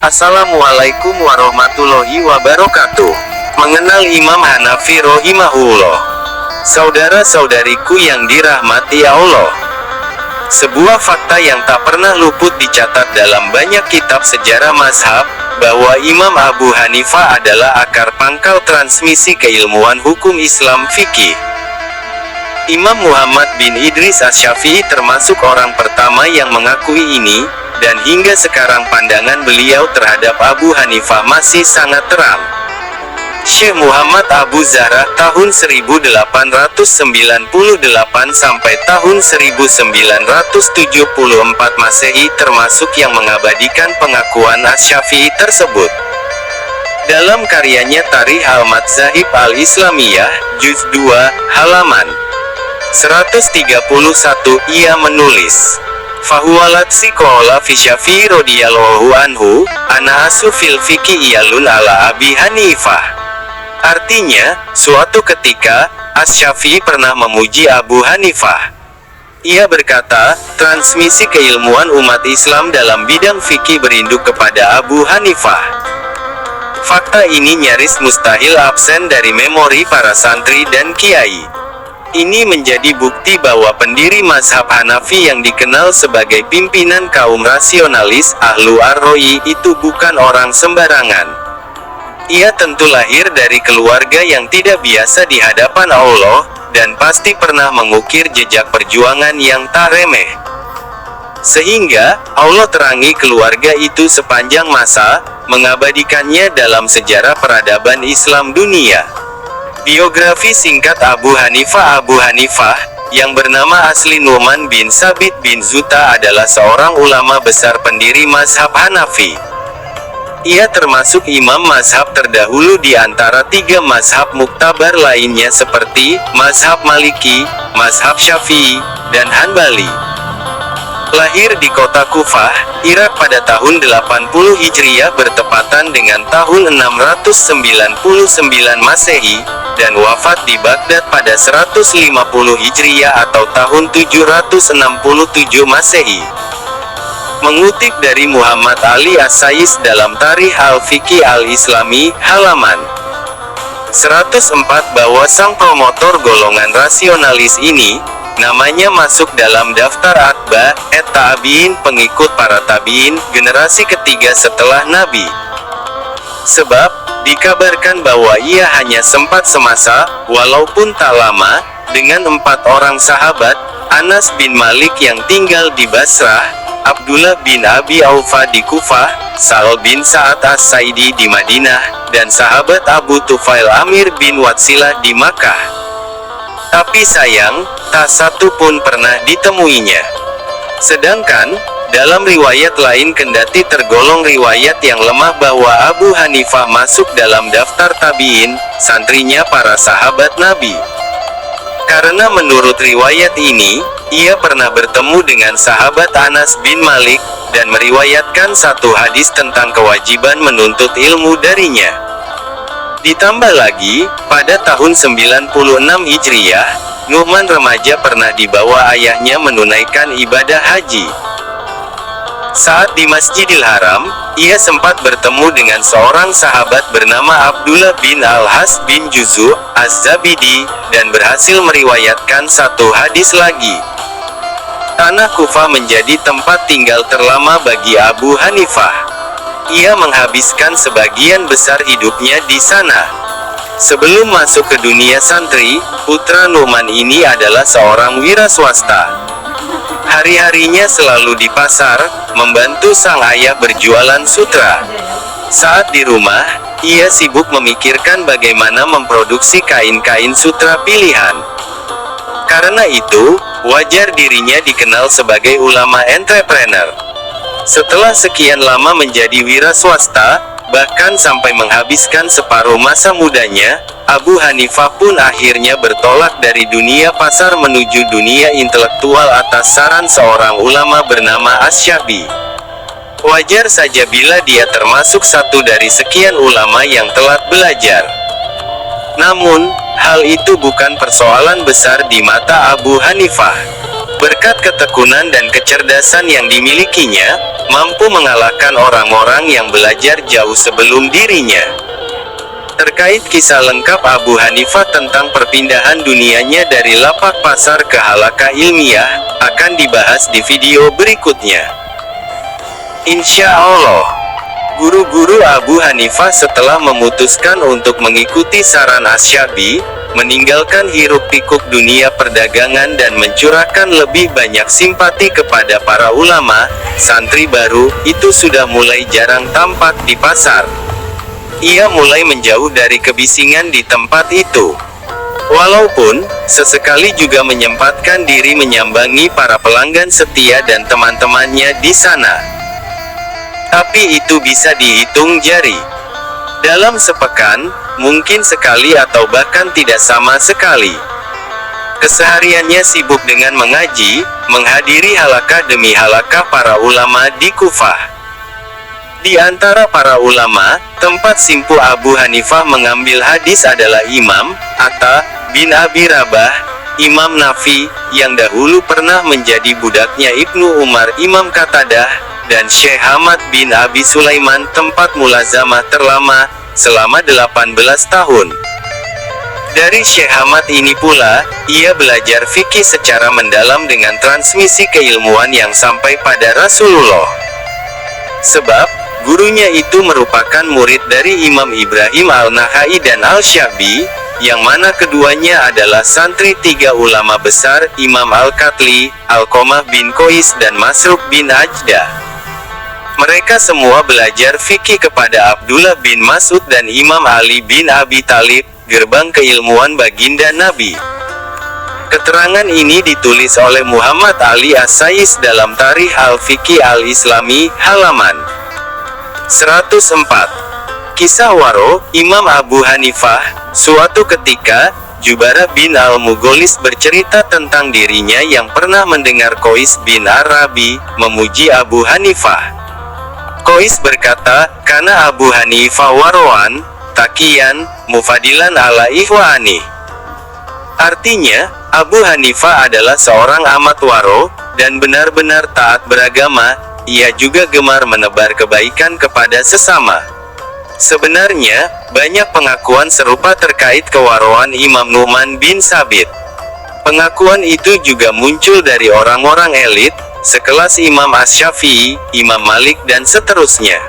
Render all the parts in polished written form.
Assalamualaikum warahmatullahi wabarakatuh. Mengenal Imam Hanafi rahimahullah. Saudara-saudariku yang dirahmati Allah. Sebuah fakta yang tak pernah luput dicatat dalam banyak kitab sejarah mazhab, bahwa Imam Abu Hanifah adalah akar pangkal transmisi keilmuan hukum Islam fikih. Imam Muhammad bin Idris Asy-Syafi'i termasuk orang pertama yang mengakui ini, dan hingga sekarang pandangan beliau terhadap Abu Hanifah masih sangat terang. Syekh Muhammad Abu Zahra tahun 1898 sampai tahun 1974 Masehi termasuk yang mengabadikan pengakuan Asy-Syafi'i tersebut. Dalam karyanya Tarikh Al-Madzahib Al-Islamiyah, Juz 2, halaman 131, ia menulis, Fahuwalat sikola fi Syafi'i radhiyallahu anhu, ana asu fil fiqhi iyalun ala Abi Hanifah. Artinya, suatu ketika, Asy-Syafi'i pernah memuji Abu Hanifah. Ia berkata, transmisi keilmuan umat Islam dalam bidang fikih berinduk kepada Abu Hanifah. Fakta ini nyaris mustahil absen dari memori para santri dan kiai. Ini menjadi bukti bahwa pendiri mazhab Hanafi yang dikenal sebagai pimpinan kaum rasionalis, Ahlu Ar-Ro'i, itu bukan orang sembarangan. Ia tentu lahir dari keluarga yang tidak biasa di hadapan Allah, dan pasti pernah mengukir jejak perjuangan yang tak remeh. Sehingga, Allah terangi keluarga itu sepanjang masa, mengabadikannya dalam sejarah peradaban Islam dunia. Biografi singkat Abu Hanifah yang bernama asli Nu'man bin Sabit bin Zuta adalah seorang ulama besar pendiri mazhab Hanafi. Ia termasuk imam mazhab terdahulu di antara tiga mazhab muktabar lainnya seperti mazhab Maliki, mazhab Syafi'i, dan Hanbali. Lahir di kota Kufah, Irak pada tahun 80 Hijriah bertepatan dengan tahun 699 Masehi, dan wafat di Baghdad pada 150 Hijriah atau tahun 767 Masehi. Mengutip dari Muhammad Ali As-Sais dalam Tarikh Al-Fiqhi Al-Islami, halaman 104 bahwa sang promotor golongan rasionalis ini, namanya masuk dalam daftar atba, tabi'in, pengikut para tabi'in, generasi ketiga setelah Nabi. Sebab, dikabarkan bahwa ia hanya sempat semasa, walaupun tak lama, dengan 4 orang sahabat, Anas bin Malik yang tinggal di Basrah, Abdullah bin Abi Aufa di Kufah, Sa'al bin Sa'ad As-Sa'idi di Madinah, dan sahabat Abu Tufail Amir bin Watsilah di Makkah. Tapi sayang, tak satu pun pernah ditemuinya. Sedangkan, dalam riwayat lain kendati tergolong riwayat yang lemah bahwa Abu Hanifah masuk dalam daftar tabi'in, santrinya para sahabat Nabi. Karena menurut riwayat ini, ia pernah bertemu dengan sahabat Anas bin Malik, dan meriwayatkan satu hadis tentang kewajiban menuntut ilmu darinya. Ditambah lagi, pada tahun 96 Hijriah, Nu'man remaja pernah dibawa ayahnya menunaikan ibadah haji. Saat di Masjidil Haram, ia sempat bertemu dengan seorang sahabat bernama Abdullah bin Al-Has bin Juzu' Az-Zabidi, dan berhasil meriwayatkan satu hadis lagi. Tanah Kufah menjadi tempat tinggal terlama bagi Abu Hanifah. Ia menghabiskan sebagian besar hidupnya di sana. Sebelum masuk ke dunia santri, putra Nu'man ini adalah seorang wira swasta. Hari-harinya selalu di pasar, membantu sang ayah berjualan sutra. Saat di rumah, ia sibuk memikirkan bagaimana memproduksi kain-kain sutra pilihan. Karena itu, wajar dirinya dikenal sebagai ulama entrepreneur. Setelah sekian lama menjadi wira swasta, bahkan sampai menghabiskan separuh masa mudanya, Abu Hanifah pun akhirnya bertolak dari dunia pasar menuju dunia intelektual atas saran seorang ulama bernama Asy-Syabi'. Wajar saja bila dia termasuk satu dari sekian ulama yang telat belajar. Namun, hal itu bukan persoalan besar di mata Abu Hanifah. Berkat ketekunan dan kecerdasan yang dimilikinya, mampu mengalahkan orang-orang yang belajar jauh sebelum dirinya. Terkait kisah lengkap Abu Hanifah tentang perpindahan dunianya dari lapak pasar ke halaqah ilmiah, akan dibahas di video berikutnya. Insya Allah. Guru-guru Abu Hanifah setelah memutuskan untuk mengikuti saran Asy-Syafi'i, meninggalkan hiruk-pikuk dunia perdagangan dan mencurahkan lebih banyak simpati kepada para ulama, santri baru, itu sudah mulai jarang tampak di pasar. Ia mulai menjauh dari kebisingan di tempat itu. Walaupun, sesekali juga menyempatkan diri menyambangi para pelanggan setia dan teman-temannya di sana. Tapi itu bisa dihitung jari. Dalam sepekan, mungkin sekali atau bahkan tidak sama sekali. Kesehariannya sibuk dengan mengaji, menghadiri halaqah demi halaqah para ulama di Kufah. Di antara para ulama, tempat simpu Abu Hanifah mengambil hadis adalah Imam Atta bin Abi Rabah, Imam Nafi, yang dahulu pernah menjadi budaknya Ibnu Umar, Imam Qatadah, dan Syekh Ahmad bin Abi Sulaiman, tempat mulazamah terlama, selama 18 tahun. Dari Syekh Ahmad ini pula, ia belajar fikih secara mendalam dengan transmisi keilmuan yang sampai pada Rasulullah. Sebab, gurunya itu merupakan murid dari Imam Ibrahim Al-Nakhai dan Al-Syafi'i, yang mana keduanya adalah santri tiga ulama besar, Imam Al-Katli, Alqamah bin Qais dan Masruq bin Ajdah. Mereka semua belajar fikih kepada Abdullah bin Mas'ud dan Imam Ali bin Abi Thalib, gerbang keilmuan baginda Nabi. Keterangan ini ditulis oleh Muhammad Ali As-Sayis dalam Tarikh Al-Fiqih Al-Islami, halaman 104. Kisah Waro, Imam Abu Hanifah. Suatu ketika, Jubarah bin Al-Mugholis bercerita tentang dirinya yang pernah mendengar Qais bin Ar-Rabi memuji Abu Hanifah. Qais berkata, "Kana Abu Hanifah waroan, takian, mufadilan ala ikhwani." Artinya, Abu Hanifah adalah seorang amat waro, dan benar-benar taat beragama. Ia juga gemar menebar kebaikan kepada sesama. Sebenarnya, banyak pengakuan serupa terkait kewaroan Imam Nu'man bin Sabit. Pengakuan itu juga muncul dari orang-orang elit, sekelas Imam Asy-Syafi'i, Imam Malik dan seterusnya.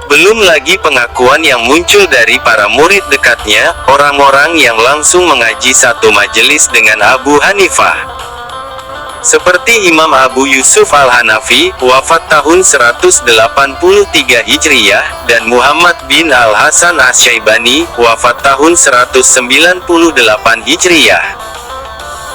Belum lagi pengakuan yang muncul dari para murid dekatnya, orang-orang yang langsung mengaji satu majelis dengan Abu Hanifah. Seperti Imam Abu Yusuf Al-Hanafi, wafat tahun 183 Hijriyah, dan Muhammad bin Al-Hasan Asy-Syaibani, wafat tahun 198 Hijriyah.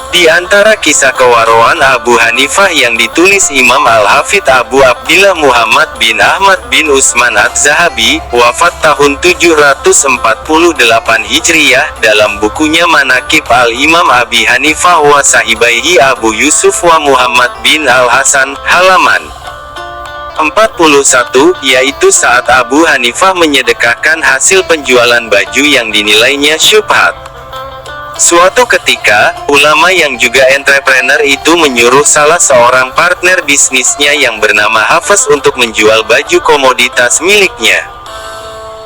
Di antara kisah kewaroan Abu Hanifah yang ditulis Imam Al-Hafidh Abu Abdillah Muhammad bin Ahmad bin Utsman Az-Zahabi, wafat tahun 748 Hijriyah, dalam bukunya Manaqib Al-Imam Abi Hanifah wa Sahibaihi Abu Yusuf wa Muhammad bin Al-Hasan, halaman 41, yaitu saat Abu Hanifah menyedekahkan hasil penjualan baju yang dinilainya syubhat. Suatu ketika, ulama yang juga entrepreneur itu menyuruh salah seorang partner bisnisnya yang bernama Hafiz untuk menjual baju komoditas miliknya.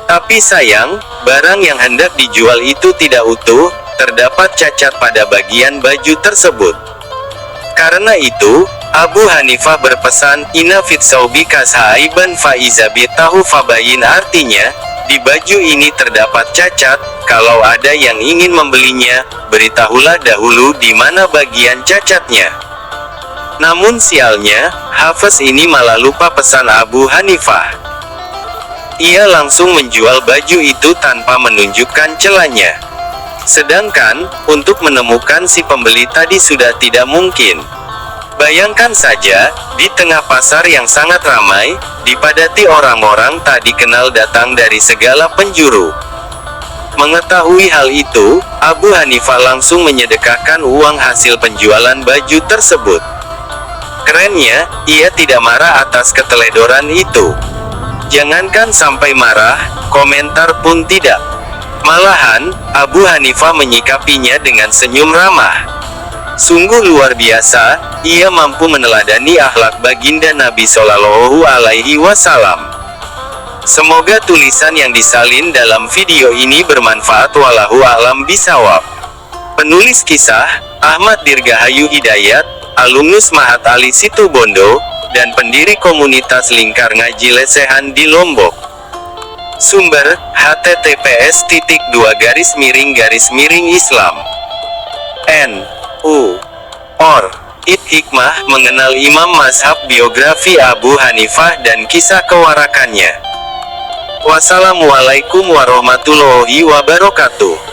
Tapi sayang, barang yang hendak dijual itu tidak utuh, terdapat cacat pada bagian baju tersebut. Karena itu, Abu Hanifah berpesan, "Inna fit saubi kashaiban faizabi tahu fabayin," artinya, di baju ini terdapat cacat, kalau ada yang ingin membelinya, beritahulah dahulu di mana bagian cacatnya. Namun sialnya, Hafiz ini malah lupa pesan Abu Hanifah. Ia langsung menjual baju itu tanpa menunjukkan celahnya. Sedangkan, untuk menemukan si pembeli tadi sudah tidak mungkin. Bayangkan saja, di tengah pasar yang sangat ramai, dipadati orang-orang tak dikenal datang dari segala penjuru. Mengetahui hal itu, Abu Hanifah langsung menyedekahkan uang hasil penjualan baju tersebut. Kerennya, ia tidak marah atas keteledoran itu. Jangankan sampai marah, komentar pun tidak. Malahan, Abu Hanifah menyikapinya dengan senyum ramah. Sungguh luar biasa, ia mampu meneladani akhlak baginda Nabi Shallallahu Alaihi Wasallam. Semoga tulisan yang disalin dalam video ini bermanfaat, wallahu a'lam bishawab. Penulis kisah, Ahmad Dirgahayu Hidayat, alumnus Mahat Ali Situbondo, dan pendiri komunitas Lingkar Ngaji Lesehan di Lombok. Sumber, https://islam. NU. Hikmah, mengenal Imam Mazhab, biografi Abu Hanifah dan kisah kewarakannya. Wassalamualaikum warahmatullahi wabarakatuh.